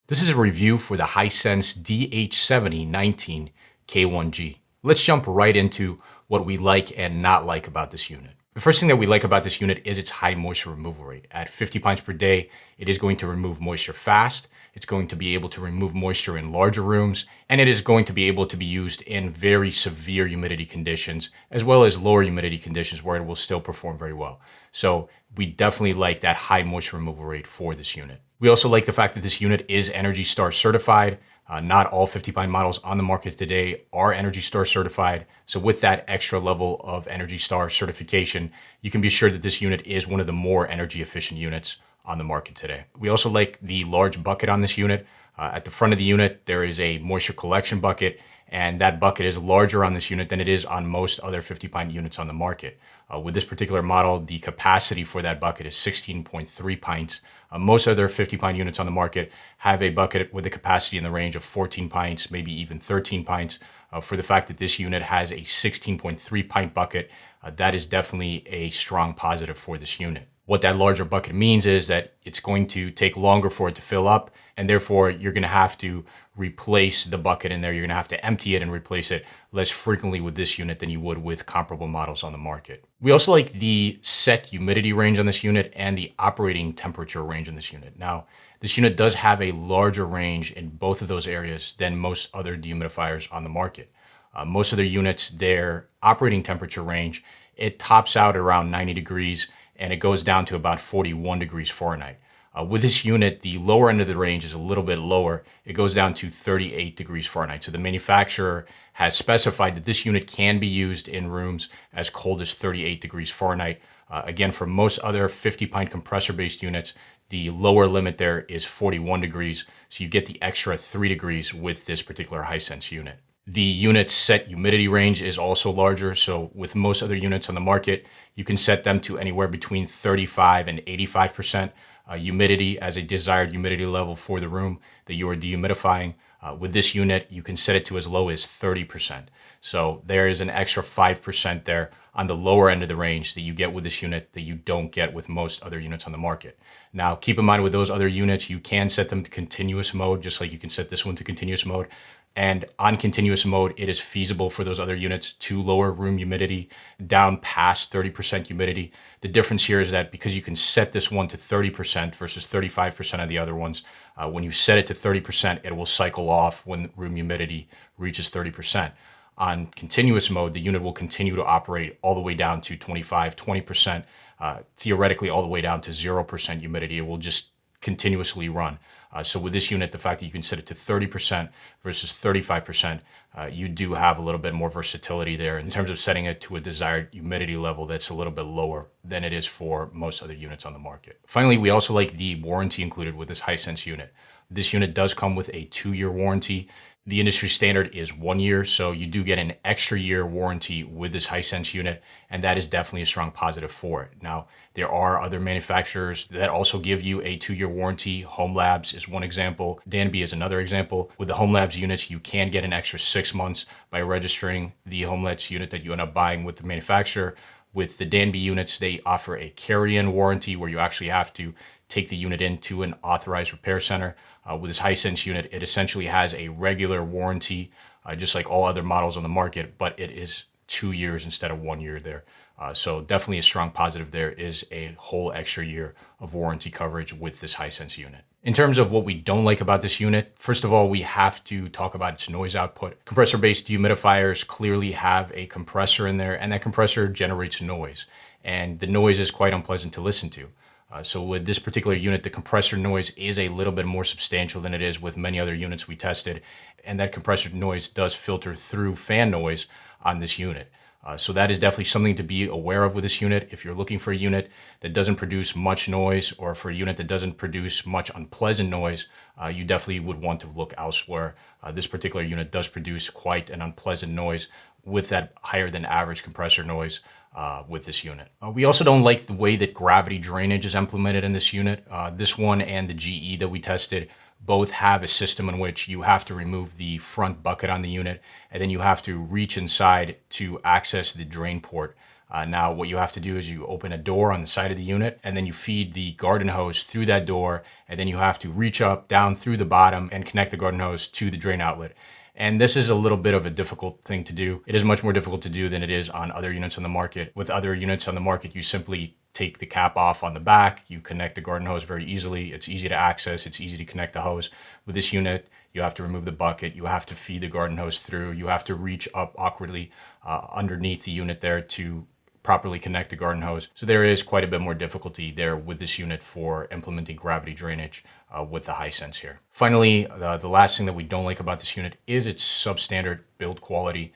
This is a review for the Hisense DH7019K1G. Let's jump right into what we like and not like about this unit. The first thing that we like about this unit is its high moisture removal rate. At 50 pints per day, it is going to remove moisture fast. It's going to be able to remove moisture in larger rooms, and it is going to be able to be used in very severe humidity conditions, as well as lower humidity conditions where it will still perform very well. So we definitely like that high moisture removal rate for this unit. We also like the fact that this unit is ENERGY STAR certified. Not all 50 pint models on the market today are ENERGY STAR certified. So with that extra level of ENERGY STAR certification, you can be sure that this unit is one of the more energy efficient units on the market today. We also like the large bucket on this unit. At the front of the unit, there is a moisture collection bucket, and that bucket is larger on this unit than it is on most other 50 pint units on the market. With this particular model, the capacity for that bucket is 16.3 pints. Most other 50 pint units on the market have a bucket with a capacity in the range of 14 pints, maybe even 13 pints. For the fact that this unit has a 16.3 pint bucket, that is definitely a strong positive for this unit. What that larger bucket means is that it's going to take longer for it to fill up, and therefore you're going to have to replace the bucket in there. You're going to have to empty it and replace it less frequently with this unit than you would with comparable models on the market. We also like the set humidity range on this unit and the operating temperature range on this unit. Now, this unit does have a larger range in both of those areas than most other dehumidifiers on the market. Most other units, their operating temperature range, it tops out around 90 degrees and it goes down to about 41 degrees Fahrenheit. With this unit, the lower end of the range is a little bit lower. It goes down to 38 degrees Fahrenheit. So the manufacturer has specified that this unit can be used in rooms as cold as 38 degrees Fahrenheit. Again, for most other 50 pint compressor-based units, the lower limit there is 41 degrees. So you get the extra 3 degrees with this particular Hisense unit. The unit's set humidity range is also larger. So with most other units on the market, you can set them to anywhere between 35 and 85% humidity as a desired humidity level for the room that you are dehumidifying. With this unit, you can set it to as low as 30%. So there is an extra 5% there on the lower end of the range that you get with this unit that you don't get with most other units on the market. Now, keep in mind with those other units, you can set them to continuous mode, just like you can set this one to continuous mode. And on continuous mode, it is feasible for those other units to lower room humidity down past 30% humidity. The difference here is that because you can set this one to 30% versus 35% of the other ones, when you set it to 30%, it will cycle off when room humidity reaches 30%. On continuous mode, the unit will continue to operate all the way down to 25, 20%, theoretically all the way down to 0% humidity. It will just continuously run. So with this unit, the fact that you can set it to 30% versus 35%, you do have a little bit more versatility there in terms of setting it to a desired humidity level that's a little bit lower than it is for most other units on the market. Finally, we also like the warranty included with this Hisense unit. This unit does come with a 2-year warranty. The industry standard is 1 year, so you do get an extra year warranty with this Hisense unit, and that is definitely a strong positive for it. Now, there are other manufacturers that also give you a 2-year warranty. Home Labs is one example. Danby is another example. With the Home Labs units, you can get an extra 6 months by registering the Home Labs unit that you end up buying with the manufacturer. With the Danby units, they offer a carry-in warranty where you actually have to take the unit into an authorized repair center. With this Hisense unit, it essentially has a regular warranty, just like all other models on the market, but it is 2 years instead of 1 year there. So definitely a strong positive there is a whole extra year of warranty coverage with this Hisense unit. In terms of what we don't like about this unit, first of all, we have to talk about its noise output. Compressor-based dehumidifiers clearly have a compressor in there, and that compressor generates noise. And the noise is quite unpleasant to listen to. So with this particular unit, the compressor noise is a little bit more substantial than it is with many other units we tested. And that compressor noise does filter through fan noise on this unit. So that is definitely something to be aware of with this unit. If you're looking for a unit that doesn't produce much noise or for a unit that doesn't produce much unpleasant noise, you definitely would want to look elsewhere. This particular unit does produce quite an unpleasant noise with that higher than average compressor noise with this unit. We also don't like the way that gravity drainage is implemented in this unit. This one and the GE that we tested both have a system in which you have to remove the front bucket on the unit, and then you have to reach inside to access the drain port Now what you have to do is you open a door on the side of the unit, and then you feed the garden hose through that door, and then you have to reach up, down through the bottom and connect the garden hose to the drain outlet. And this is a little bit of a difficult thing to do. It is much more difficult to do than it is on other units on the market. With other units on the market, you simply take the cap off on the back, you connect the garden hose very easily. It's easy to access, it's easy to connect the hose. With this unit, you have to remove the bucket, you have to feed the garden hose through, you have to reach up awkwardly underneath the unit there to properly connect the garden hose. So there is quite a bit more difficulty there with this unit for implementing gravity drainage with the Hisense here. Finally, the last thing that we don't like about this unit is its substandard build quality.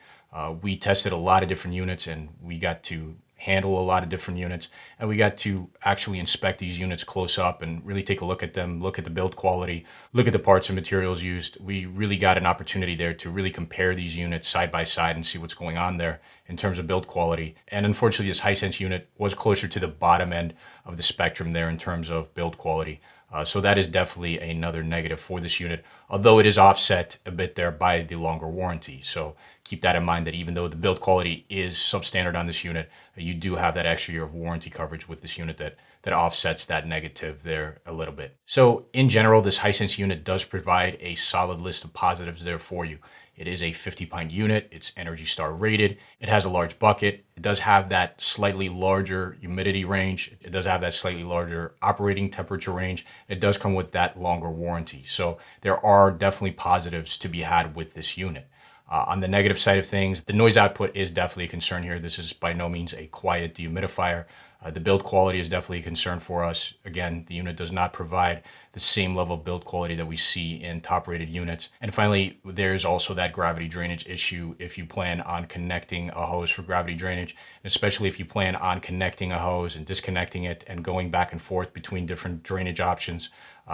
We tested a lot of different units and we got to handle a lot of different units, and we got to actually inspect these units close up and really take a look at them, look at the build quality, look at the parts and materials used. We really got an opportunity there to really compare these units side by side and see what's going on there in terms of build quality. And unfortunately, this Hisense unit was closer to the bottom end of the spectrum there in terms of build quality. So that is definitely another negative for this unit, although it is offset a bit there by the longer warranty. So keep that in mind, that even though the build quality is substandard on this unit, you do have that extra year of warranty coverage with this unit that offsets that negative there a little bit. So in general, this Hisense unit does provide a solid list of positives there for you. It is a 50-pint unit. It's Energy Star rated. It has a large bucket. It does have that slightly larger humidity range. It does have that slightly larger operating temperature range. It does come with that longer warranty. So there are definitely positives to be had with this unit. On the negative side of things, the noise output is definitely a concern here. This is by no means a quiet dehumidifier. The build quality is definitely a concern for us. Again, the unit does not provide the same level of build quality that we see in top-rated units. And finally, there's also that gravity drainage issue if you plan on connecting a hose for gravity drainage, especially if you plan on connecting a hose and disconnecting it and going back and forth between different drainage options.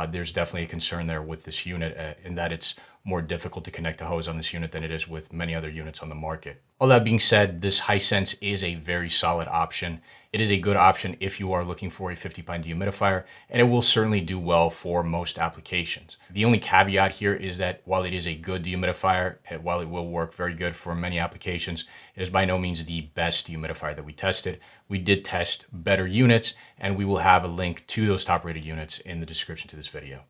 There's definitely a concern there with this unit in that it's more difficult to connect a hose on this unit than it is with many other units on the market. All that being said, this Hisense is a very solid option. It is a good option if you are looking for a 50-pint dehumidifier, and it will certainly do well for most applications. The only caveat here is that while it is a good dehumidifier, while it will work very good for many applications, it is by no means the best dehumidifier that we tested. We did test better units, and we will have a link to those top-rated units in the description to this video.